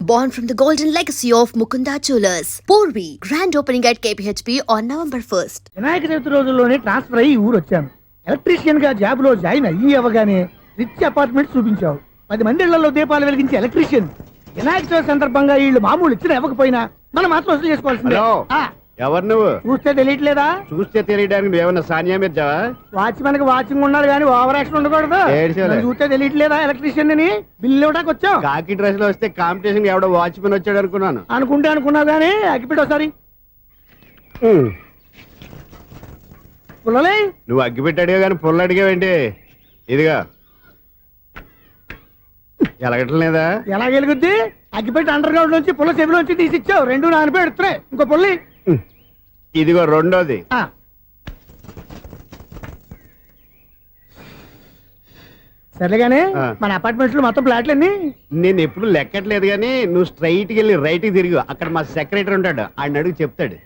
born from the golden legacy of Mukunda Jewelers. Porvi, grand opening at KPHP on November 1st. Vinayaka Chavithi రోజుల్లోనే transfer అయ్యి ఊరు వచ్చాను. Electrician గా job లో join అయ్యి అవగానే రిచ్ అపార్ట్మెంట్ చూపించావు. 10 మంది ఇళ్లలో దీపాలు వెలిగించే ఎలక్ట్రీషియన్. వినాయక చవితి సందర్భంగా వీళ్ళు మామూలు ఇచ్చిన ఇవ్వకపోయినా మనం మాత్రం వసూలు చేసుకోవాల్సిందే. ఎవరు నువ్వు? చూస్తే తెలియట్లేదా? చూస్తే తెలియడానికి నువ్వేమన్నా సానియా మీర్జావా? వాచ్మెన్ కి వాచింగ్ ఉండాలి కానీ ఓవర్ యాక్షన్ ఉండకూడదు. చూస్తే తెలియట్లేదా ఎలక్ట్రీషియన్ అని? బిల్లు ఇవ్వడానికి వచ్చాం. కాకి డ్రెస్ లో వస్తే కాంపిటీషన్ ఎవడో వాచ్మెన్ వచ్చాడు అనుకున్నాను. అనుకున్నావు కానీ అగ్గిపెట్టి ఒకసారి పుల్లలే. నువ్వు అగ్గిపెట్టి అడిగా కానీ పుల్ల అడిగావేంటి? ఇదిగా ఎలగట్లేదా? ఎలా వెలుగుద్ది? అగ్గిపెట్టి అండర్ గ్రౌండ్ నుంచి పుల్ల చెవిలోంచి తీసిచ్చావు. 2 నానపై ఎడుతున్నాయి. ఇంకో పుల్లి ఇదిగో రెండోది. సరేగానే మన అపార్ట్మెంట్స్ లో మొత్తం ఫ్లాట్లు అన్ని నేను ఎప్పుడు లెక్కట్లేదు కానీ నువ్వు స్ట్రైట్ కి వెళ్ళి రైట్ కి తిరిగి అక్కడ మా సెక్రటరీ ఉంటాడు, ఆయన అడుగు చెప్తాడు.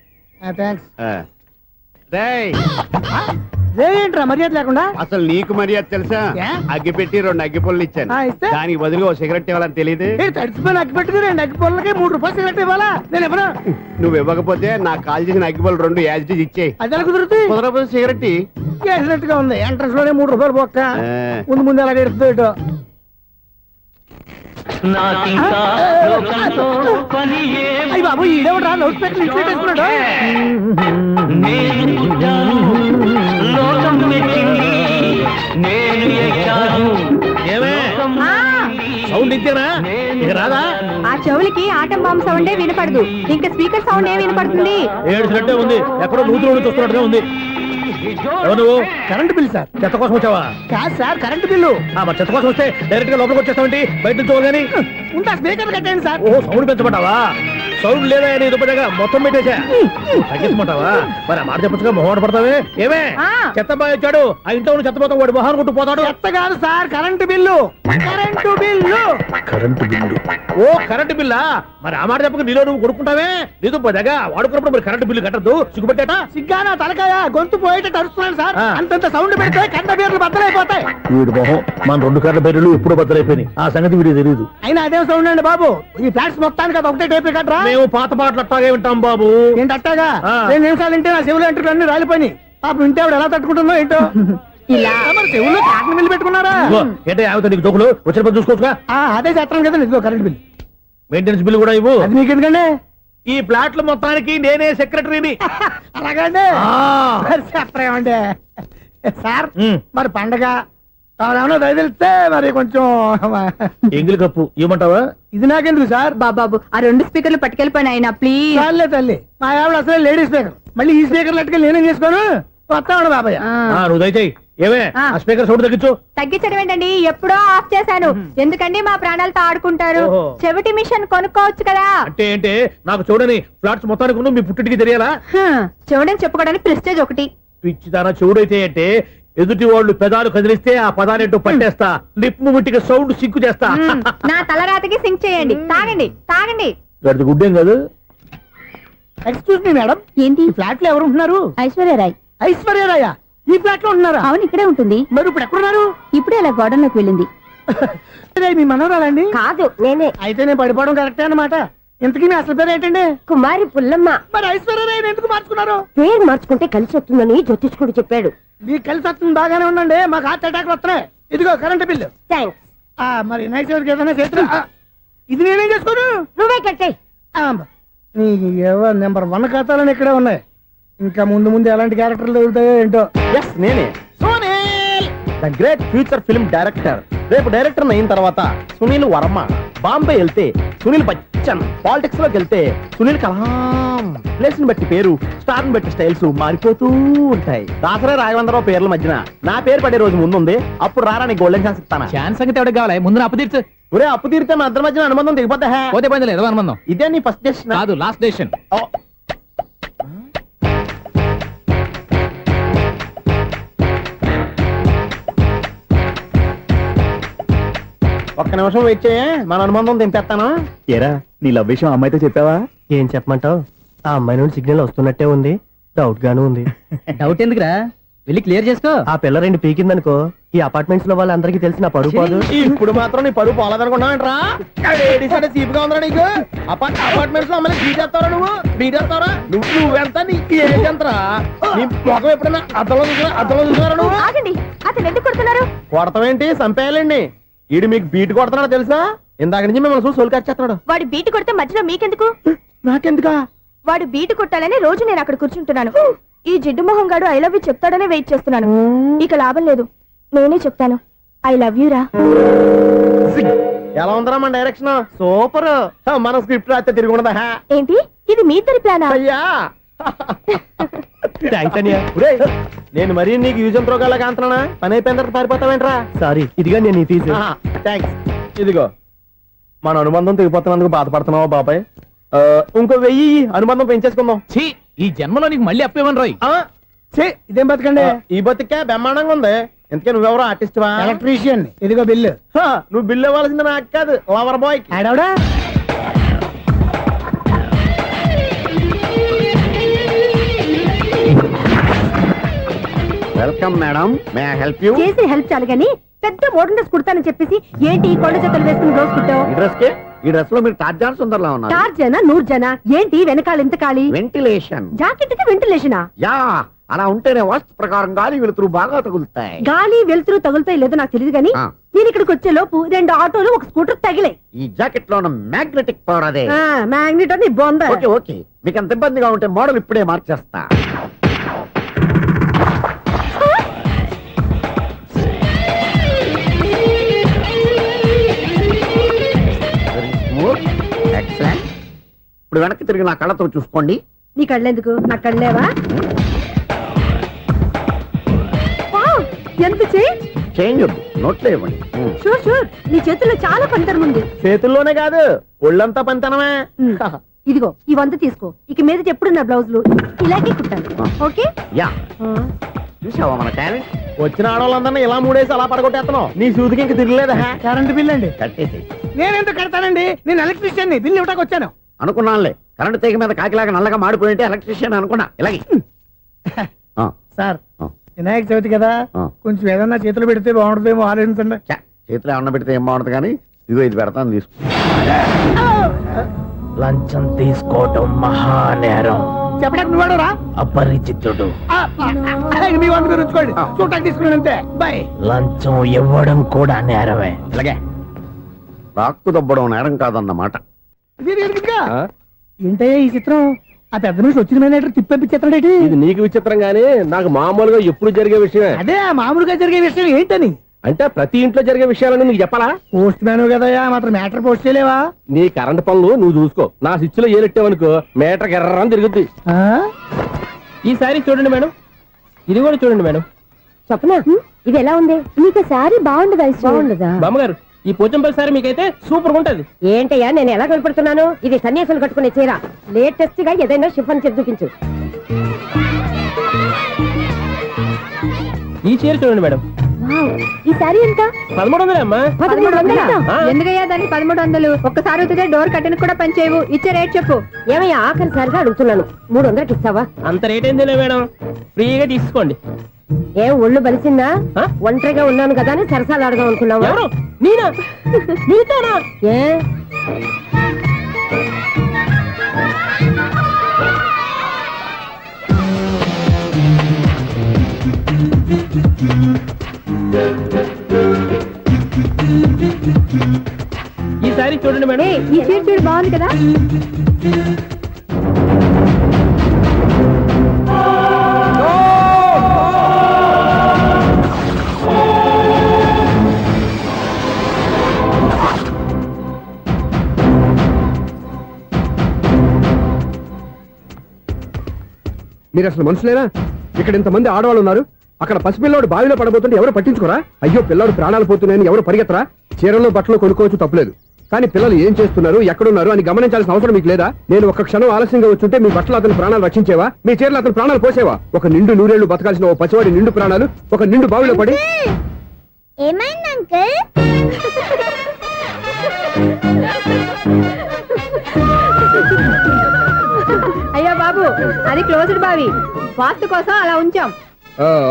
ఏంట్రా మర్యాద లేకుండా? అసలు నీకు మర్యాద తెలుసా? అగ్గి పెట్టి 2 అగ్గి పుల్లలు ఇచ్చాను, దానికి బదులుగా ఓ సిగరెట్ ఇవ్వాలని తెలియదు. తడిచిపోయిన అగ్గి పెట్టుకు 2 అగ్గి పుల్లలకి 3 రూపాయలు సిగరెట్ ఇవ్వాలా? నేను ఇవ్వను. నువ్వు ఇవ్వకపోతే నాకు కాల్ చేసిన అగ్గి పుల్లలు 2 యాజిటీస్ ఇచ్చేయి. అది ఎలా కుదురుతుంది? కుదరకపోతే సిగరెట్ వేసినట్టుగా ఉంది. ఎంట్రన్స్ లోనే 3 రూపాయలు పోక్క. ముందు అలా ఎడుతుంది. అయ్యి బాబు ఈడేవడా లౌడ్ స్పీకర్ ఇన్స్టేట్ చేసుకున్నాడు? సౌండ్ ఇంతేనా? రాదా? ఆ చెవులకి ఆటం బాంబు సౌండే వినపడదు. ఇంకా స్పీకర్ సౌండ్ ఏ వినపడుతుంది? ఏడుసినట్టే ఉంది. ఎక్కడో నూతులు చూస్తున్నట్టుగా ఉంది. నువ్వు కరెంట్ బిల్ సార్? చెత్త కోసం వచ్చావా? కాదు సార్, కరెంట్ బిల్లు. మరి చెత్త కోసం వస్తే డైరెక్ట్ గా లోపలికి వచ్చేస్తామండి. బయట నుంచి కానీ ఉంటా. స్పీకర్ కట్టండి సార్. ఓ సౌండ్ పెంచమంటావా? సౌండ్ లేదా నీ దుబ్బగా మొత్తం పెట్టేసా. తగ్గించమంటావా? మరి ఆ మాట చెప్పచ్చుగా, మొహం పడతావే. ఏమే చెత్త బాగా వచ్చాడు, ఆ ఇంట్లో చెత్త పోతాం, వాడు మొహాన్ని కొట్టు పోతాడు. చెత్త కాదు sir, current bill. Current bill. Current bill. ఓ కరెంటు బిల్లా? మరి ఆ మాట చెప్పక నీలో నువ్వు కొడుకుంటావే. నీతో పోదాగా వాడుకున్నప్పుడు మరి కరెంటు బిల్లు కట్టద్దు. సిగ్గుపెట్టేట? సిగ్గానా తలకాయ? గొంతు పోయేటట్టు అరుస్తున్నాను సార్. అంతంత సౌండ్ పెడితే కరెంటు బిల్లు బద్దలైపోతాయి. వీడు మొహం మన 2 కరెంటు బిల్లులు ఎప్పుడు బద్దలైపోయినాయి. ఆ సంగతి వీడికి తెలియదు. అయినా అదే సౌండ్ అండి బాబు. ఈ ఫ్లాట్స్ మొత్తానికి అది ఒకటే టైప్ కట్టరా? మేము పాత పాటలు అట్టాగే వింటాం బాబు. ఏంటి అట్టాగా? 2 నిమిషాలు వింటే నా చెవులు ఎంటర్ అన్ని రాలిపోయినాయి. పాపం వింటే ఆవిడ ఎలా తట్టుకుంటుందో ఏంటో. ఇలా మరి చెవుల్లో కాటన్ బిల్లు పెట్టుకున్నారా? ఏంటో యావత నీకు దొక్కులు వచ్చిన పని చూసుకోవచ్చుగా. అదే చేస్తాను కదా. ఇదిగో కరెంట్ బిల్, మెయింటెనెన్స్ బిల్లు కూడా ఇవ్వు. అది మీకు ఎందుకండి? ఈ ఫ్లాట్ల మొత్తానికి నేనే సెక్రటరీని. అలాగండి. చెప్పరేమండి సార్? మరి పండగ ఏమన్నా దయదలిస్తే మరి కొంచెం ఎంగిలి కప్పు ఇవ్వమంటావా? ఇది నాకెందుకు సార్? బాబాబు ఆ 2 స్పీకర్లు పట్టుకెళ్ళిపోయిన ఆయన ప్లీజ్. చాలే తల్లి, మా ఆవిడ అసలు లేడీ స్పీకర్. మళ్ళీ ఈ స్పీకర్లు అట్టుకెళ్ళి నేనేం చేసుకోను? వస్తాడు బాబాయ్. నువ్వు దయచేయి. ఏమే ఆ స్పీకర్ సౌండ్ తగ్గించు. తగ్గించడం ఏంటండి? ఎప్పుడో ఆఫ్ చేశాను. ఎందుకండి మా ప్రాణాలతో ఆడుకుంటారు? చెవిటి మిషన్ కొనుక్కోవచ్చు కదా. అంటే ఏంటే నాకు చూడని ఫ్లాట్స్ మొత్తానికి మీ పుట్టింటికి తెలియాలా? చెవుడని చెప్పుకోవడానికి ప్రెస్టేజ్ ఒకటి. పిచ్చిదానా చెవుడైతే అంటే ఎదుటి వాళ్ళు పెదాలు కదిలిస్తే ఆ పదాలేంటో పట్టేస్తా. లిప్ ముట్టికి సౌండ్ సింకు చేస్తా. నా తలరాతకి సింక్ చేయండి. తాగండి తాగండి. గడిది గుడ్డేం కాదు. ఎక్స్క్యూజ్ మీ మేడం, ఏంటి ఫ్లాట్ లో ఎవరు ఉంటున్నారు? ఐశ్వర్యరాయ్. ఐశ్వర్యరాయ ఈ ఫ్లాట్ లో ఉంటున్నారా? అవును, ఇక్కడే ఉంటుంది. మరి ఇప్పుడు ఎక్కడున్నారు? ఇప్పుడే అలా గోడంలోకి వెళ్ళింది. మీ మనవరాలండి? కాదు, నేనే. అయితే నేను పడిపోవడం కరెక్టే అన్నమాట. ఇంతకీ మీ అసలు పేరు ఏంటండి? కుమారి పుల్లమ్మ. మరి ఐశ్వర్యరాయ్ ఎందుకు మార్చుకున్నారు? పేరు మార్చుకుంటే కలిసి వస్తుందని జ్యోతిష్కుడు చెప్పాడు. మీకు కలిసి వస్తుంది, బాగానే ఉండండి. మాకు హార్ట్ అటాక్ వస్తున్నాయి. ఇదిగో కరెంట్ బిల్లు. థ్యాంక్స్. మరి నైట్ ఏదైనా చేతులు ఇది నేనేం చేసుకోను? నువ్వే కట్టే. నెంబర్ 1 ఖాతాలని ఇక్కడే ఉన్నాయి. ఇంకా ముందు ఎలాంటి క్యారెక్టర్లు దొరుకుతాయో ఏంటో. నేనే Sunil, the great future film director. రేపు డైరెక్టర్ అయిన తర్వాత సునీల్ వర్మ. బాంబే వెళ్తే సునీల్ బచ్చన్, పాలిటిక్స్ లోకి వెళ్తే సునీల్ కలాం. ప్లేస్ ని బట్టి పేరు, స్టార్ ని బట్టి స్టైల్స్ మారిపోతూ ఉంటాయి. దాసరా రాఘవేంద్రరావు పేర్ల మధ్యన నా పేరు పడే రోజు ముందుంది. అప్పుడు రారా నీ గోల్డెన్ ఛాన్స్ ఇస్తాను. ఛాన్స్ సంగతి ఎవరికి కావాలి? ముందు అప్పు తీర్చు. ఒరే అప్పు తీరితే మా ఇద్దరి మధ్యన అనుబంధం దిగిపోతా. పోతే పోయింది లేదు అనుబంధం. ఇదే నీ ఫస్ట్ డెసిషన్ కాదు, లాస్ట్ డెసిషన్. ఒక్క నిమిషం వెయిట్ చేయ, మన అనుబంధం తెంపేస్తాను. ఏరా నీ లవ్ విషయం అమ్మాయితో చెప్పావా? ఏం చెప్పమంటావు? ఆ అమ్మాయి నుండి సిగ్నల్ వస్తున్నట్టే ఉంది. డౌట్ గాను ఉంది. డౌట్ ఎందుకురా? వెళ్ళి క్లియర్ చేసుకో. ఆ పిల్ల రెండు పీకిందనుకో ఈ అపార్ట్మెంట్స్ లో వాళ్ళందరికీ తెలిసిన పరుగు పోదు. ఇప్పుడు మాత్రం నీ పరుగు పోలేదనుకున్నావంటరా? చీప్ గా ఉందా నీకు? అపార్ట్మెంట్స్ లో అమ్మని బీటేస్తావరా నువ్వెంత నీకు ఏంటంతరా? నీ మొఖం ఎప్పుడైనా అద్దంలో చూసారా నువ్వు? ఆగండి, అతను ఎందుకు కొడుతున్నారు? కొడతావేంటి? చంపేయాలండి. ఈడు మీకు బీట్ కొడుతున్నాడు తెలుసా? ఇందాక నుంచి మిమ్మల్ని చూసి సోల్ కచ్చేస్తున్నాడు. వాడు బీటు కొడితే మధ్యలో మీకెందుకు? నాకెందుకా? వాడు బీటు కొట్టాలని రోజు నేను అక్కడ కూర్చుంటున్నాను. ఈ జిడ్డు మొహం గాడు ఐ లవ్ యూ చెప్తాడనే వెయిట్ చేస్తున్నాను. ఇక లాభం లేదు, నేనే చెప్తాను ఐ లవ్ యూ రా. ఎలా ఉందరా మన డైరెక్షన్? సూపర్. మన స్క్రిప్ట్ రాస్తే తిరిగి ఉండదా? ఏంటి ఇది మీ ఇద్దరి ప్లానా? అయ్యా థ్యాంక్స్ అనియా. నేను మరీ నీకు యూజ్ అంత రోగాలకు అంటున్నా. పని అయిపోయిన తర్వాత పారిపోతావేంట్రా? సారీ, ఇదిగా నేను ఈ ఫీజు. థ్యాంక్స్. ఇదిగో మన అనుబంధం తెగిపోతున్నందుకు బాధపడుతున్నావా బాబాయ్? ఇంకో 1000 అనుబంధం పెంచేసుకుందాం. ఛీ, ఈ జన్మలో నీకు మళ్ళీ అప్పేమని రాయి. ఇదేం బతకండి? ఈ బతికే బ్రహ్మాండంగా ఉంది. ఎందుకే నువ్వెవరో ఆర్టిస్ట్ వా? ఎలక్ట్రీషియన్. ఇదిగో బిల్లు. నువ్వు బిల్లు ఇవ్వాల్సింది నాకు కాదు, లవర్ బాయ్. ఆడవడా? Welcome madam, may I help you? చేసి హెల్ప్ చాలు గాని పెద్ద మోడల్ డ్రెస్ కుడతానని చెప్పేసి ఏంటి ఈ కొండ జతలు వేసుకుని రోజు కుట్టావు? ఈ డ్రెస్ కే ఈ డ్రెస్ లో మీరు టార్జాన్ సుందర్లా ఉన్నారు. 4 జన 100 జన ఏంటి వెనకాల ఇంత ఖాళీ? వెంటిలేషన్. జాకెట్ కి వెంటిలేషనా? యా, అలా ఉంటేనే వాస్తు ప్రకారం గాలి వెలుతురు బాగా తగులుతాయి. గాలి వెలుతురు తగులుతాయి లేదో నాకు తెలియదు గానీ ఆ. నేను ఇక్కడికి వచ్చే లోపు 2 ఆటోలు ఒక స్కూటర్ తగిలే. ఈ జాకెట్ లో ఉన్న మ్యాగ్నెటిక్ పవర్ అదే. మ్యాగ్నెట్ అని బొంద. ఓకే ఓకే, మీకు అంత ఇబ్బందిగా ఉంటే మోడల్ ఇప్పుడే మార్చేస్తా. ఎక్సలెంట్. ఇప్పుడు వెనక్కి తిరిగి నా కళ్ళతో చూసుకోండి. నీ కళ్ళెందుకు? నా కళ్ళేవా? వావ్, ఎంత చేంజ్. చేంజ్ వద్దు, నోట్లో ఇవ్వండి. షూర్ షూర్, నీ చేతుల్లో చాలా పంతరం ఉంది. చేతుల్లోనే కాదు ఒళ్ళంతా పంతనమే. ఇదిగో ఈ 100 తీసుకో. ఇక మీద ఎప్పుడు నా బ్లౌజులు ఇలాగే కుట్టాను. ఓకే? యా, చూసావా మన టాలెంట్? వచ్చిన ఆడవాళ్ళందరినీ ఇలా మూడేసి అలా పడగొట్టేస్తున్నావు. నీ సూదికి ఇంక తిరగలేదా? కరెంట్ బిల్ అండి. కట్టేసి. నేనెందుకు కడతానండి? నేను ఎలక్ట్రీషియన్. బిల్ ఇవ్వడానికి వచ్చాను. అనుకున్నానులే, కరెంట్ తీగ మీద కాకిలాగా నల్లగా మాడిపోయింటే ఎలక్ట్రీషియన్ అనుకున్నా. ఇలాగే సార్, వినాయక చవితి కదా, కొంచెం ఏదన్నా చేతులు పెడితే బాగుంటుందేమో ఆలోచించండి. చేతిలో అన్న పెడితే ఏం బాగుంటుంది కానీ ఇదిగో ఇది పెడతాను, తీసుకో. లంచం తీసుకోవటం మహానేరం. చెప్పడానికి నువ్వాడు రా. అపరిచితుడు. మీ వంట మీరు ఉంచుకోండి, చూడటానికి తీసుకున్నాను అంతే. బాయ్. లంచం ఇవ్వడం కూడా నేరమే. ఇలాగే రాక్కు దబ్బడం నేరం కాదన్నమాట. ఏంటయ్యా ఈ చిత్రం? ఆ పెద్ద మనిషి వచ్చిన మేనేటర్ తిప్పించేస్తాడేటి? ఇది నీకు విచిత్రం గానీ నాకు మామూలుగా ఎప్పుడు జరిగే విషయమే. అదే మామూలుగా జరిగే విషయం ఏంటని? అంటే ప్రతి ఇంట్లో జరిగే విషయాలను నీకు చెప్పాలా? పోస్ట్ మ్యాన్ కదయ్యా, మాత్రం మ్యాటర్ పోస్ట్ చేయలేవా? నీ కరెంట్ పనులు నువ్వు చూసుకో. నా స్విచ్ లో ఏలెట్టావనుకో మీటర్ ఎర్రని తిరుగుద్ది. ఈ సారీ చూడండి మేడం, ఇది కూడా చూడండి మేడం. చెప్పనా, ఇది ఎలా ఉంది? నీకు సారీ బాగుండదా? బాగుండదా? బామ్మగారు, ఈ పోచంపల్లి సారీ మీకైతే సూపర్ ఉంటది. ఏంటయ్యా నేను ఎలా కనపడుతున్నాను? ఇది సన్యాసులు కట్టుకునే చీర. లేటెస్ట్ గా ఏదైనా షిఫాన్ చేసి చూపించు. ఈ చీర చూడండి మేడం. ఈ సారీ ఎంత? 1300 అమ్మా. 1300? ఎందుకయ్యా దానికి 1300? ఒక్కసారి వచ్చితే డోర్ కట్టెన్ కూడా పనిచేయవు. ఇచ్చే రేట్ చెప్పు. ఏమయ్యా ఆఖరిసారిగా అడుగుతున్నాను, 300కి ఇస్తావా? అంత రేట్ ఏందిలే మేడం, ఫ్రీగా తీసుకోండి. ఏం ఒళ్ళు బలిసిందా? ఒంటరిగా ఉన్నాను కదా అని సరసాలు అడదాం అనుకున్నావా? ఎవరు? నేనా? నీతోనా? ఏ ఈ సారీ చూడండి మేడం. ఈ చీర చూడు, బాగుంది కదా? మీరు అసలు మనుషులేనా? ఇక్కడ ఇంతమంది ఆడవాళ్ళు ఉన్నారు, అక్కడ పసిపిల్లాడు బావిలో పడబోతుంటే ఎవరు పట్టించుకోరా? అయ్యో పిల్లాడు ప్రాణాలు పోతున్నాయని ఎవరు పరిగెత్తరా? చీరలు బట్టలు కొనుక్కోవచ్చు, తప్పులేదు. కానీ పిల్లలు ఏం చేస్తున్నారు, ఎక్కడున్నారు అని గమనించాల్సిన అవసరం మీకు లేదా? నేను ఒక క్షణం ఆలస్యంగా వచ్చుంటే మీ బట్టలు అతని ప్రాణాలు రక్షించేవా? మీ చీరలు అతని ప్రాణాలు పోసేవా? ఒక నిండు 100 ఏళ్లు బతకాల్సిన ఓ పసివాడి నిండు ప్రాణాలు ఒక నిండు బావిలో పడి. ఏమైంది అంకుల్? అయ్యో బాబు, అది క్లోజ్డ్ బావి, వాస్తు కోసం అలా ఉంచాం.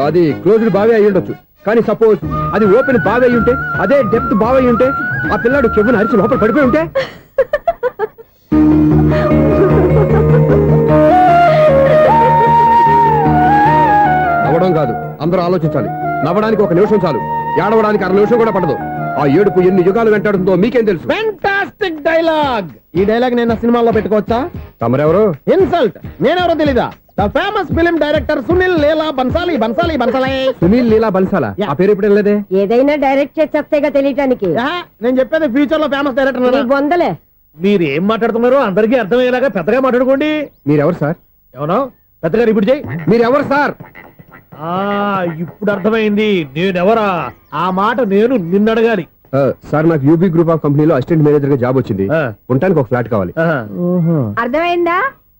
అది క్లోజ్డ్ బావి అయి ఉండొచ్చు, కానీ సపోజ్ అది ఓపెన్ బావి అయి ఉంటే, అదే డెప్త్ బావి అయి ఉంటే, ఆ పిల్లాడు కెవ్వును అరిచి లోపల పడిపోయి ఉంటే, నవ్వడం కాదు, అందరూ ఆలోచించాలి. నవ్వడానికి 1 నిమిషం చాలు, ఏడవడానికి 1/2 నిమిషం కూడా పడదు. ఆ ఏడుపు ఎన్ని యుగాలు వెంటాడుతుందో మీకేం తెలుసు? Fantastic dialogue. ఈ డైలాగ్ నేను సినిమాలో పెట్టుకోవచ్చా? తమరెవరు? ఇన్సల్ట్. నేనెవరో తెలీదా? The famous film director Sunil Leela Bansali. Bansali Bansali Sunil Leela బన్సాలా? ఆ పేరు ఇప్పుడు లేదే. ఏదైనా డైరెక్ట్ చేసేస్తేగా తెలియటానికి. నేను చెప్పేది ఫ్యూచర్ లో ఫేమస్ డైరెక్టర్. బొందలే. మీరు ఏం మాట్లాడుతున్నారో అందరికీ అర్థమయ్యేలాగా పెద్దగా మాట్లాడుకోండి. మీరెవరు సార్? ఏమన్నా పెద్దగా రిపీట్ చేయి. మీరెవరు సార్? ఇప్పుడు అర్థమైంది నేనెవరా. ఆ మాట నేను నిన్ను అడగాలి. సార్, నాకు యూబీ గ్రూప్ ఆఫ్ కంపెనీలో అసిస్టెంట్ మేనేజర్ గా జాబ్ వచ్చింది. ఉండటానికి ఒక ఫ్లాట్ కావాలి. అర్థమైందా?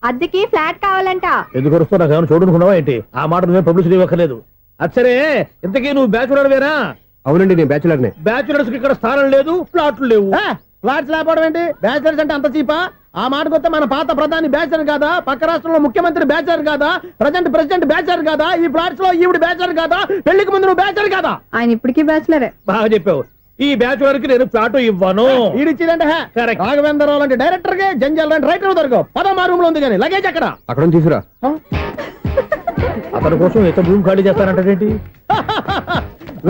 అద్దెకి ఫ్లాట్ కావాలంట. ఎందుకు వస్తావు? నాకు ఏమైనా చూడనుకున్నావా ఏంటి? ఆ మాట నువ్వే పబ్లిసిటీ ఇవ్వక్కర్లేదు. అచ్చరే, ఇంతకీ నువ్వు బ్యాచులర్ వేరా? అవునండి, నేను బ్యాచులర్ నే. బ్యాచులర్స్ కి ఇక్కడ స్థానం లేదు, ప్లాట్లు లేవు. ఫ్లాట్స్ లేకపోవడం ఏంటి? బ్యాచిలర్స్ అంటే అంత చీపా? ఆ మాటకొస్తే మన పాత ప్రధాని బ్యాచర్ కాదా? పక్క రాష్ట్రంలో ముఖ్యమంత్రి బ్యాచర్ కాదా? ప్రెసిడెంట్ బ్యాచర్ కాదా? ఈ ఫ్లాట్స్ లో ఈవిడ బ్యాచర్ కాదా? పెళ్లికి ముందు నువ్వు బ్యాచర్ కాదా? ఆయన ఇప్పటికీ బ్యాచులరే. బాగా చెప్పావు. ఈ బ్యాచులర్ కి నేను ప్లాట్ ఇవ్వను. ఈడిచ్చిందంటే రాఘవేంద్రరావు లాంటి డైరెక్టర్ కి జంజాల్ లాంటి రైటర్ దొరకవు. 10 రూమ్ లో ఉంది కానీ లగేజ్ అక్కడ. అక్కడ తీసుకురా. అతని కోసం ఎంత భూమి ఖాళీ చేస్తానంటే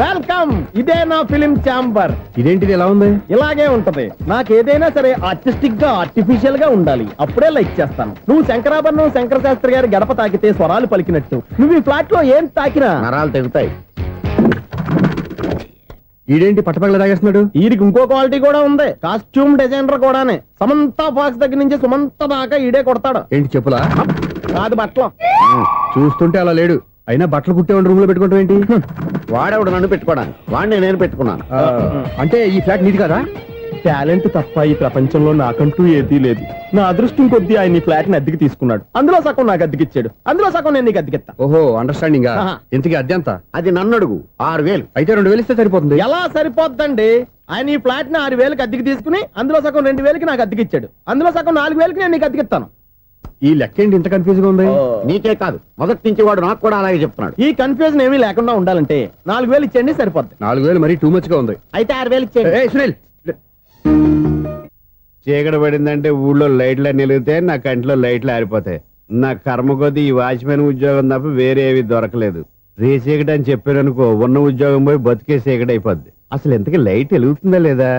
వెల్కమ్. ఇదే నా ఫిలిం ఛాంబర్. ఇదేంటిది ఎలా ఉంది? ఇలాగే ఉంటది. నాకు ఏదైనా సరే ఆర్టిస్టిక్ గా ఆర్టిఫిషియల్ గా ఉండాలి, అప్పుడే లైక్ చేస్తాను. నువ్వు శంకరాభరణం శంకర శాస్త్రి గారి గడప తాకితే స్వరాలు పలికినట్టు నువ్వు ఈ ఫ్లాట్ లో ఏం తాకినా నరాలు తెగుతాయి. ఈడేంటి పట్టపగల తాగేస్తున్నాడు? వీరికి ఇంకో క్వాలిటీ కూడా ఉంది. కాస్ట్యూమ్ డిజైనర్ కూడానే. సమంత ఫాక్స్ దగ్గర నుంచి సుమంత దాకా ఈడే కొడతాడు. ఏంటి చెప్పులా? కాదు బట్టలు. చూస్తుంటే అలా లేడు. అయినా బట్టలు కుట్టేవాడి రూమ్ లో పెట్టుకుంటాం ఏంటి? వాడేవాడు నన్ను పెట్టుకోవడానికి, వాడిని నేను పెట్టుకున్నాను. అంటే ఈ ఫ్లాట్ నీది కదా? టాలెంట్ తప్ప ఈ ప్రపంచంలో నాకంటూ ఏదీ లేదు. నా అదృష్టం కొద్దీ ఆయన ఈ ఫ్లాట్ ని అద్దెకి తీసుకున్నాడు. అందులో సగం నాకు అద్దెకిచ్చాడు, అందులో సగం నేను నీకు అద్దెకిస్తా. ఓహో, అండర్స్టాండింగ్. ఇంతకీ అద్దె ఎంత? అది నన్ను అడుగు. 6000. అయితే 2000 ఇస్తే సరిపోతుంది. ఎలా సరిపోద్దండి? ఆయన ఈ ఫ్లాట్ ని 6000కి అద్దెకి తీసుకుని అందులో సగం 2000కి నాకు అద్దెకిచ్చాడు, అందులో సగం 4000కి నేను నీకు అద్దెకిస్తాను. ఈ లెక్క ఏంటి ఇంత కన్ఫ్యూజ్ గా ఉంది? నీకే కాదు, మొదటి నుంచి వాడు నాకు కూడా అలాగే చెప్తున్నాడు. ఈ కన్ఫ్యూజన్ ఏమీ లేకుండా ఉండాలంటే 4000 ఇచ్చేయండి, సరిపోద్ది. 4000 మరీ టూ మచ్ గా ఉంది. అయితే 6000 ఇచ్చేయండి. ఏయ్ సునీల్, చీకటి పడిందంటే ఊళ్ళో లైట్లు నిలిగితే నా కంటిలో లైట్లు ఆరిపోతాయి. నా కర్మ కొద్దీ ఈ వాచ్మెన్ ఉద్యోగం తప్ప వేరే ఏవి దొరకలేదు. రేచీకటి అని చెప్పారనుకో, ఉన్న ఉద్యోగం పోయి బతికే చీకటి అయిపోద్ది. అసలు ఎంతకీ లైట్ వెలుగుతుందా లేదా?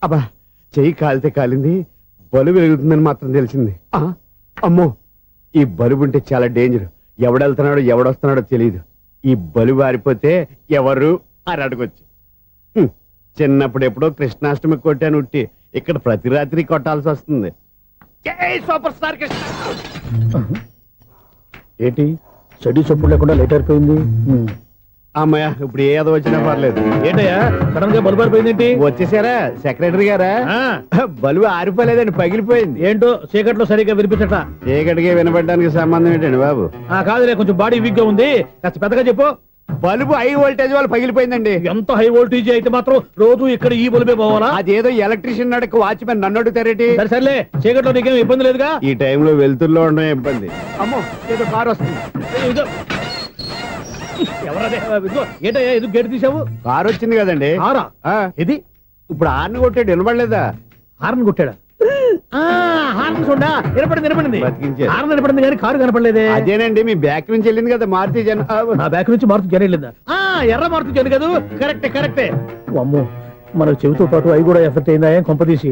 అబ్బా, చెయ్యి కాలితే కాలింది, బలుబు వెలుగుతుందని మాత్రం తెలిసింది. అమ్మో, ఈ బలుబు ఉంటే చాలా డేంజర్. ఎవడెళ్తున్నాడో ఎవడొస్తున్నాడో తెలియదు. ఈ బలుబు ఆరిపోతే ఎవరు అని అడగొచ్చు. చిన్నప్పుడు ఎప్పుడో కృష్ణాష్టమి కొట్టాను ఉట్టి, ఇక్కడ ప్రతి రాత్రి కొట్టాల్సి వస్తుంది. జై సూపర్ స్టార్ కృష్ణ. ఏంటి చెడు చెప్పుడు లేకుండా లేట్ అయిపోయింది. అమ్మయ్య, ఇప్పుడు ఏదో వచ్చినా పర్లేదు. ఏంటయ్యా సడన్ గా బల్బు అయిపోయింది ఏంటి? వచ్చేసారా సెక్రటరీ గారా? బలుబు ఆరిపోలేదండి, పగిలిపోయింది. ఏంటో చీకట్లో సరిగ్గా వినిపించట. చీకటికి వినపడడానికి సంబంధం ఏంటండి బాబు? కాదులే, కొంచెం బాడీ వీక్ గా ఉంది, కాస్త పెద్దగా చెప్పు. బల్బు హై వోల్టేజ్ వాళ్ళు పగిలిపోయిందండి. ఎంత హై వోల్టేజ్ అయితే మాత్రం రోజు ఇక్కడ ఈ బల్బే పోవాలా? అదేదో ఎలక్ట్రీషియన్ నడక వాచ్మెన్ నన్ను అడుగుతారేటి? సరే సర్లే, చీకట్లో నీకేం ఇబ్బంది లేదుగా? ఈ టైంలో వెళ్తుల్లో ఉండడం ఇబ్బంది. అమ్మో, ఏదో కారు వస్తుంది. ఇదిగో. ఎవరదే? ఇదిగో, ఏంటయ్యా ఇది గేట్ తీసావు? కారు వచ్చింది కదండి. కారా? ఇది ఇప్పుడు హార్న్ కొట్టాడు, వినపడలేదా? హార్న్ కొట్టాడా? హార్న్ చూడా వినపడింది. బతికించారు. హార్న్ వినపడింది కానీ కారు కనపడలేదే. అదేనండి, మీ బ్యాక్ నుంచి వెళ్ళింది కదా మారుతి జన. నా బ్యాక్ నుంచి మారుతు జన వెళ్ళిందా? ఎర్ర మారుతు జన కదా? కరెక్టే. అమ్మో, మన చెవితో పాటు అవి కూడా ఎఫెక్ట్ అయిందా కొంపదీసి?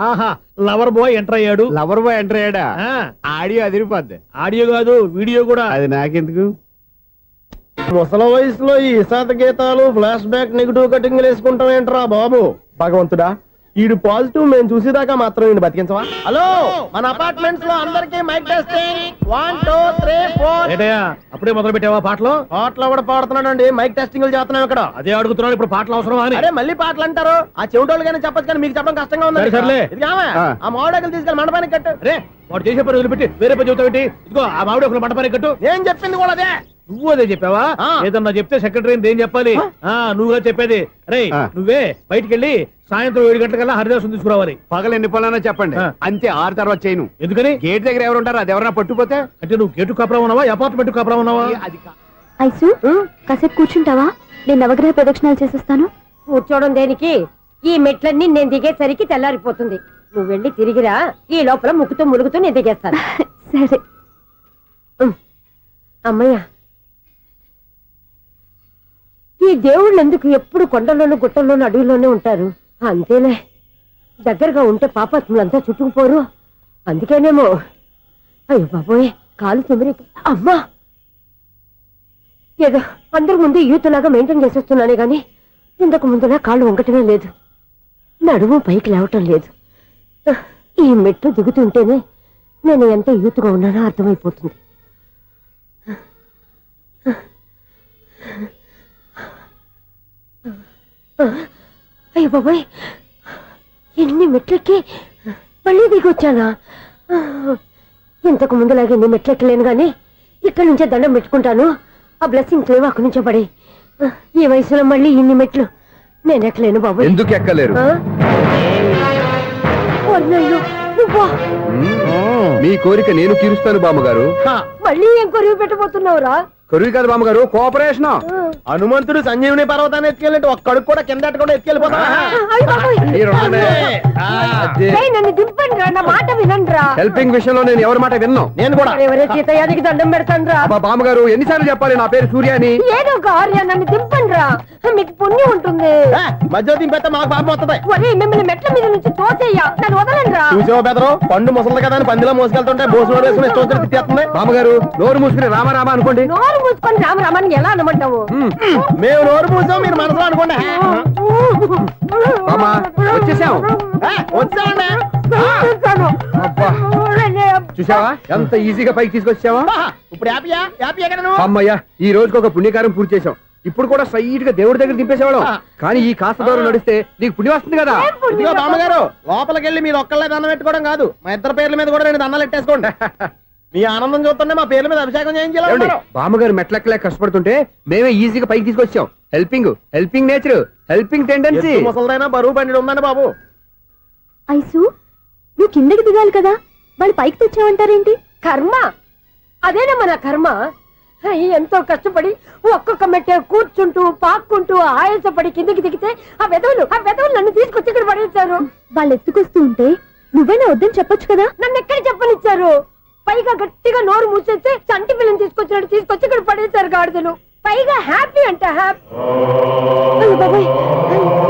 ఆహా, లవర్ బాయ్ ఎంటర్ అయ్యాడు. లవర్ బాయ్ ఎంటర్ అయ్యాడా? ఆడియో అదిరిపోద్ది. ఆడియో కాదు, వీడియో కూడా. అది నాకెందుకు? ముసల వయసులో ఈ ఇసాత గీతాలు, ఫ్లాష్ బ్యాక్, నెగిటివ్ కటింగ్ వేసుకుంటాం ఏంట్రా బాబు? భగవంతుడా, ఈడు పాజిటివ్ మేము చూసేదాకా మాత్రం ఈయన బతికించవా? హలో, మన అపార్ట్మెంట్స్ లో అందరికీ మైక్ టెస్టింగ్. 1 2 3 4. ఏంటయ్యా అప్పుడే మొదలు పెట్టావా పాటలు? పాటలు కూడా పాడుతున్నాడు అండి, మైక్ టెస్టింగ్ చేస్తున్నాం ఇక్కడ. అదే అడుగుతున్నాడు, ఇప్పుడు పాటలు అవసరమా అని. అరే మళ్ళీ పాటలు అంటారు, ఆ చెవిటోళ్ళు కానీ చెప్పచ్చు కానీ మీకు చెప్పడం కష్టంగా ఉంది. సర్లే. ఇది ఆ మామిడాకులు తీసుకెళ్ళి మండపానికి కట్టు. రే, వాడు చేసే పని వదిలిపెట్టి వేరే పని చెబుతావేంటి? ఇదిగో ఆ మామిడి ఒక మంట పని కట్టు. నేను చెప్పింది కూడా అదే. నువ్వు అదే చెప్పావా? ఆ. ఏదన్నా చెప్తే సెక్రటరీ ఏం చెప్పాలి? నువ్వుగా చెప్పేది. రే ఆ. నువ్వే బయటికి వెళ్ళి సాయంత్రం 7 గంటలకల్లా హరిదాసం తీసుకురావాలి. పగలు ఎన్ని పనులన్నా చెప్పండి, ఆ. అంతే 6 తర్వాత చేయను. ఎందుకని? గేట్ దగ్గర ఎవరు ఉంటారు? అది ఎవరన్నా పట్టుపోతే అంటే నువ్వు గేటు కాపురా ఉన్నావా, అపార్ట్మెంట్ కాపురా ఉన్నావా? అది ఐసు కాసేపు కూర్చుంటావా? నేను నవగ్రహ ప్రదక్షిణాలు చేసేస్తాను. కూర్చోవడం దేనికి? ఈ మెట్లన్నీ నేను దిగేసరికి తెల్లారిపోతుంది. నువ్వు వెళ్ళి తిరిగిరా, ఈ లోపల ముక్కుతూ ములుగుతూ నేను దిగేస్తాను. సరే. అమ్మయ్య, ఈ దేవుళ్ళు ఎందుకు ఎప్పుడు కొండల్లోనూ గుట్టల్లోనూ అడవిలోనే ఉంటారు? అంతేలే, దగ్గరగా ఉంటే పాపాత్ములంతా చుట్టుకుపోరు. అందుకేనేమో. అయ్యో బాబోయ్, కాలు తిమిరి. అమ్మా, ఏదో అందరి ముందు యూత్లాగా మెయింటైన్ చేసేస్తున్నానే గాని ఇంతకు ముందులా కాళ్ళు వంకటమే లేదు, నడుము పైకి లేవటం లేదు. ఈ మెట్టు దిగుతుంటేనే నేను ఎంత యూత్గా ఉన్నానో అర్థమైపోతుంది. అయ్యో బాబాయ్, ఎన్ని మెట్లెక్కి మళ్ళీ దిగొచ్చానా? ఇంతకు ముందులాగే ఎన్ని మెట్లెక్కలేను గాని ఇక్కడి నుంచే దండం పెట్టుకుంటాను. ఆ బ్లెస్సింగ్ లేవు అక్కడి నుంచో పడే. ఈ వయసులో మళ్ళీ ఇన్ని మెట్లు నేను ఎక్కలేను బాబు. ఎందుకు ఎక్కలేరు? నువ్వా? మీ కోరిక నేను తీరుస్తాను బామ్మగారు. మళ్ళీ ఏం కొరివి పెట్టబోతున్నావురా? కొరివి కాదు బామ్మగారు, కోఆపరేషన్. హనుమంతుడు సంజీవుని పర్వతాన్ని ఎత్తుకెళ్ళి ఒక్కడికి కూడా కింద కూడా ఎత్తుకెళ్ళిపోతా. నన్ను దింపండి రా, నా మాట వినండి రా. హెల్పింగ్ విషయంలో నేను ఎవరి మాట విన్నాను. నేను కూడా. ఎవరే సీతయ్యానికి దండం పెడతాను రా. బామ్మగారు ఎన్నిసార్లు చెప్పాలి నా పేరు సూర్య అని? ఏదో ఒక ఆర్య, నన్ను దింపండి రా, మీకు పుణ్యం ఉంటుంది. మధ్యలో దింపేస్తే మాకు పాపం వస్తుంది. ఒరే, మిమ్మల్ని మెట్ల మీద నుంచి తోసేయ్యా, నన్ను వదలండి రా. చూసావా బెదరు, పండు ముసలి కదా అని పందిలో మోసుకెళ్తుంటే భోజనం వేసుకుని ఇష్టం తిట్టేస్తుంది. బామ్మగారు నోరు మూసుకుని రామారామా అనుకోండి. నోరు మూసుకొని రామరామాన్ని ఎలా అనమంటావు? మేము నోరు మూసాం, మీరు మనసులో అనుకోండి. బామ్మ వచ్చేసాం. వచ్చామండి. అబ్బా, చూసావా ఎంత ఈజీగా పైకి తీసుకొచ్చావా? ఇప్పుడు హ్యాపీయా? హ్యాపీయా కదా నువ్వు? అమ్మయ్యా, ఈ రోజుకి ఒక పుణ్యకారం పూర్తి చేసాం. ఇప్పుడు కూడా స్ట్రైట్ గా దేవుడి దగ్గర దింపేసేవాళ్ళం. కానీ ఈ కాస్త దూరం నడిస్తే నీకు పుణ్యం వస్తుంది కదా. ఇదిగో బామ్మగారు, లోపలికి వెళ్ళి మీరు ఒక్కళ్ళే దండం పెట్టుకోవడం కాదు, మా ఇద్దరు పేర్ల మీద కూడా 2 దండాలు పెట్టేసుకోండి. మీ ఆనందం చూస్తుంటే మా పేర్ల మీద అభిషేకం చేయించాలి. బామ్మగారు మెట్లెక్కలే కష్టపడుతుంటే మేమే ఈజీగా పైకి తీసుకొచ్చాం. Helping nature, helping tendency. ముసలిదైనా బరువు బండి ఉందండి బాబు. ఐసు నువ్వు కిందకి దిగాలి కదా, వాళ్ళు పైకి తెచ్చావంటారేంటి? కర్మ అదేనమ్మా, నా కర్మ. ఎంతో కష్టపడి ఒక్కొక్క మెట్టే కూర్చుంటూ పాక్కుంటూ ఆయాసపడి కిందకి దిగితే ఆ వెధవులు నన్ను తీసుకొచ్చి ఇక్కడ పడేశారు. వాళ్ళు ఎత్తుకొస్తూ ఉంటే నువ్వైనా వద్దని చెప్పొచ్చు కదా. నన్ను ఎక్కడ చెప్పనిచ్చారు? పైగా గట్టిగా నోరు మూసేస్తే చంటి పిల్లని తీసుకొచ్చినట్టు తీసుకొచ్చి ఇక్కడ పడేశారు గాడిదలు. పైగా హ్యాపీ అంట హ్యాపీ. బాబాయ్,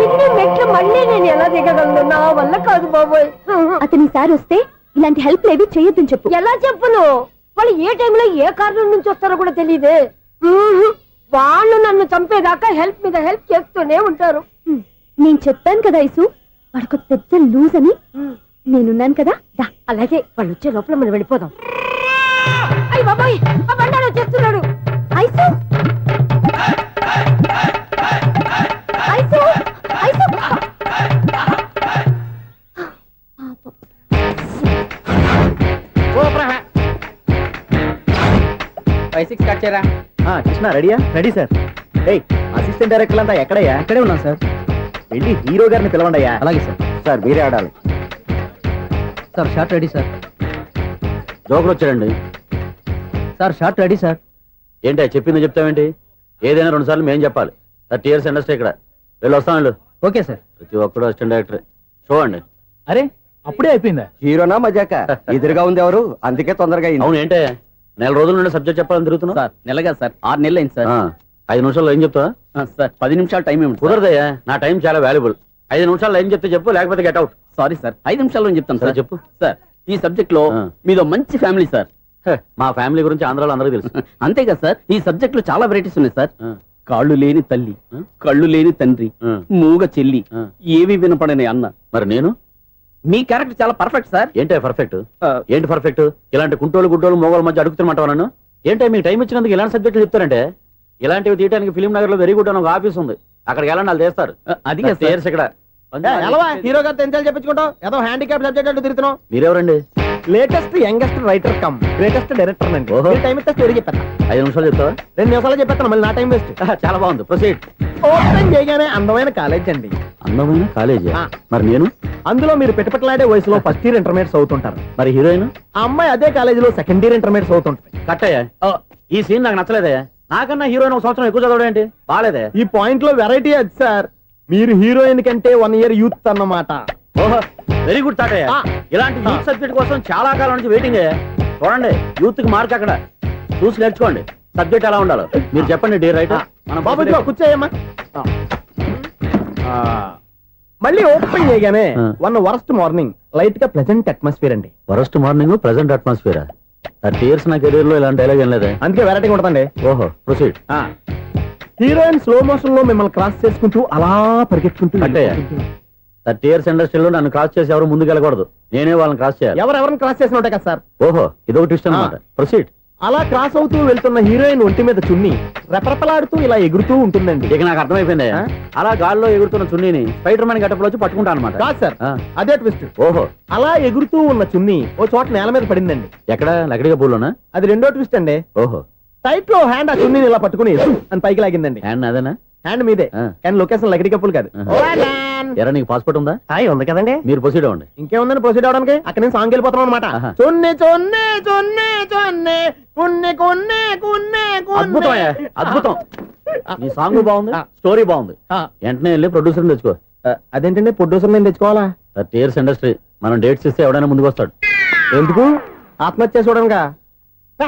ఇన్ని మెట్లు మళ్ళీ నేను ఎలా దిగగలను? నా వల్ల కాదు బాబోయ్. అతని సార్ వస్తే ఇలాంటి హెల్ప్ లేవి చేయొద్దని చెప్పు. ఎలా చెప్పును? వాళ్ళు ఏ టైంలో ఏ కారణం నుంచి వస్తారో కూడా తెలియదే. వాళ్ళు నన్ను చంపేదాకా హెల్ప్ మీద హెల్ప్ చేస్తూనే ఉంటారు. నేను చెప్పాను కదా ఐసు, వాడికి పెద్ద లూజ్ అని. నేనున్నాను కదా, దా. అలాగే, వాళ్ళు వచ్చే లోపల మనం వెళ్ళిపోదాం. అయ్య బాబాయ్, ఆ బండారు వచ్చేస్తున్నాడు. ఐసు ఐసు ఐసు 5-6 కట్ చేయరా. కృష్ణ రెడీయా? Ready sir. ఏయ్, అసిస్టెంట్ డైరెక్టర్ అంతా ఎక్కడయ్యా? ఇక్కడే ఉన్నాం సార్. వెళ్ళి హీరో గారిని పిలవండి అయ్యా. అలాగే సార్. సార్ మీరే ఆడాలి. Sir short ready sir. జోకులు వచ్చాడండి. Sir short ready sir. ఏంటి చెప్పింది చెప్తావేంటి? ఏదైనా 2 సార్లు మేం చెప్పాలి. 30 years ఇండస్ట్రీ ఇక్కడ. వెళ్ళి వస్తాం వెళ్ళు. Okay sir. ప్రతి ఒక్కడు అసిస్టెంట్ డైరెక్టర్. చూడండి. అరే అప్పుడే అయిపోయిందా? హీరోనా మజాక? ఎదురుగా ఉంది ఎవరు, అందుకే తొందరగా అయింది. అవును, ఏంటే 4 రోజుల నుండి సబ్జెక్ట్ చెప్పాలని తిరుగుతున్నా? సార్ నెలగా సార్, 6 నెలలు అయింది సార్. 5 నిమిషాల్లో ఏం చెప్తా? సార్ 10 నిమిషాలు టైం ఏమిటి? కుదరదయ్యా, నా టైం చాలా వాల్యుబుల్. 5 నిమిషాల్లో ఏం చెప్తే చెప్పు, లేకపోతే గెట్ అవుట్. సారీ సార్, 5 నిమిషాల్లో చెప్తాను సార్. చెప్పు. సార్ ఈ సబ్జెక్ట్ లో మీదో మంచి ఫ్యామిలీ సార్. మా ఫ్యామిలీ గురించి ఆంధ్రాలో అందరికీ తెలుసు. అంతేగా సార్, ఈ సబ్జెక్ట్ లో చాలా వెరైటీస్ ఉన్నాయి సార్. కాళ్ళు లేని తల్లి, కళ్ళు లేని తండ్రి, మూగ చెల్లి, ఏవి వినపడని అన్న. మరి నేను? మీ క్యారెక్టర్ చాలా పర్ఫెక్ట్ సార్. ఏంటే పర్ఫెక్ట్? ఏంటి పర్ఫెక్ట్? ఇలాంటి కుంటోలు గుడ్డోలు మోగోల మధ్య అడుగుతున్నమాట నన్ను. ఏంటంటే మీకు టైం ఇచ్చినందుకు ఇలాంటి సబ్జెక్టులు చెప్తారంటే? ఇలాంటివి తీయడానికి ఫిలిం నగర్ లో వెరీ గుడ్ అని ఒక ఆఫీస్ ఉంది, అక్కడికి వెళ్ళండి, వాళ్ళు చేస్తారు. అది ఇక్కడ హీరో గారితో ఎంత చెప్పించుకుంటావు? ఏదో హ్యాండిక్యాప్ సబ్జెక్ట్ అంటూ తిరుగుతున్నావు. మీరెవరండి? Latest youngest writer come greatest director అండి. ఓహో. టైం ఇస్తే స్టోరీ చెప్పేస్తా. 5 నిమిషాలు చెప్తావా 2 నిమిషాలు చెప్పేస్తాను, మళ్ళీ నా టైం వేస్ట్. చాలా బాగుంది, ప్రొసీడ్. ఓపెన్ చేయగానే అందమైన కాలేజ్ అండి. అందమైన కాలేజీ. ఆ. మరి నేను అందులో మీరు పెట్టుపట్లాడే వయసులో ఫస్ట్ ఇయర్ ఇంటర్మీడియట్స్ అవుతుంటారు. మరి హీరోయిన్ ఆ అమ్మాయి అదే కాలేజీలో సెకండ్ ఇయర్ ఇంటర్మీడియట్స్ అవుతుంటది. కట్టయ్యా. ఈ సీన్ నాకు నచ్చలేదే. నాకన్నా హీరోయిన్ ఒక సంవత్సరం ఎక్కువ చదవడం ఏంటి? బాలేదే. ఈ పాయింట్ లో వెరైటీ అది సార్, మీరు హీరోయిన్ కంటే 1 ఇయర్ యూత్ అన్నమాట. ఓహో, వెరీ గుడ్ తాటయ్య. ఆ. ఇలాంటి యూత్ సబ్జెక్ట్ కోసం చాలా కాలం నుంచి వెయిటింగ్. చూడండి, యూత్ కి మార్క్ అక్కడ చూసి నేర్చుకోండి. సబ్జెక్ట్ ఎలా ఉండాలో మీరు చెప్పండి డియర్ రైటర్. మనం బాబు ఇదిగో కూర్చోయమ్మా. మళ్ళీ ఓపెన్ చేయగానే ఆ. 1 వరస్ట్ మార్నింగ్ లైట్ గా ప్లెజెంట్ అట్మాస్ఫియర్ అండి. Worst morning present atmosphere. 30 years నా కెరీర్ లో ఇలాంటి డైలాగ్ ఏం లేదే. అందుకే వెరైటీ ఉంటుందండి. ఓహో, ప్రొసీడ్. హీరోయిన్ స్లో మోషన్ లో మిమ్మల్ని క్రాస్ చేసుకుంటూ అలా పరిగెత్తుకుంటూ కట్టయ్య. 30 years ఇండస్ట్రీలో నన్ను క్రాస్ చేసి ఎవరు ముందుకు వెళ్ళకూడదు. నేనే వాళ్ళని క్రాస్ చేయాలి. ఎవరెవరిని క్రాస్ చేసిన ఉంటాయి కదా సార్. ఓహో, ఇదొక ట్విస్ట్ అన్నమాట. ప్రొసీడ్. అలా క్రాస్ అవుతూ వెళ్తున్న హీరోయిన్ ఒంటి మీద చున్ని రెపరెపలాడుతూ ఇలా ఎగురుతూ ఉంటుందండి. ఇక నాకు అర్థమైపోయింది. ఆ? అలా గాల్లో ఎగురుతున్న చున్నీని స్పైడర్ మ్యాన్ గట్టపులో వచ్చి పట్టుకుంటా అనమాట. కాదు సార్, ఆ. అదే ట్విస్ట్. ఓహో, అలా ఎగురుతూ ఉన్న చున్ని ఓ చోట నేల మీద పడిందండి. ఎక్కడ లకడిగా పూలోనా? అది రెండో ట్విస్ట్ అండి. ఓహో, టైట్ లో హ్యాండ్ ఆ చున్నీని ఇలా పట్టుకుని అని పైకి లాగిందండి. హ్యాండ్ అదేనా? హ్యాండ్ మీదే, ఆ. కానీ లొకేషన్ లకడి కప్పులు కాదు. ఎరా నీకు పాస్పోర్ట్ ఉందా? హాయ్ ఉంది కదండి. మీరు ప్రొసీడ్ అవ్వండి. ఇంకేముందని ప్రొసీడ్ అవడానికి అక్కడ నుంచి సాంగ్ వెళ్ళిపోతాం అనమాట. ఆహా. చున్ని చున్ని చున్ని చున్ని కున్ని కున్ని కున్ని అద్భుతం అయ్యా, అద్భుతం. నీ సాంగ్ బాగుంది, స్టోరీ బాగుంది. వెంటనే వెళ్ళి ప్రొడ్యూసర్ తెచ్చుకో. అదేంటండి ప్రొడ్యూసర్ నేను తెచ్చుకోవాలా? 30 years ఇండస్ట్రీ, మనం డేట్స్ ఇస్తే ఎవడైనా ముందుకు వస్తాడు. ఎందుకు? ఆత్మహత్య చూడనుగా.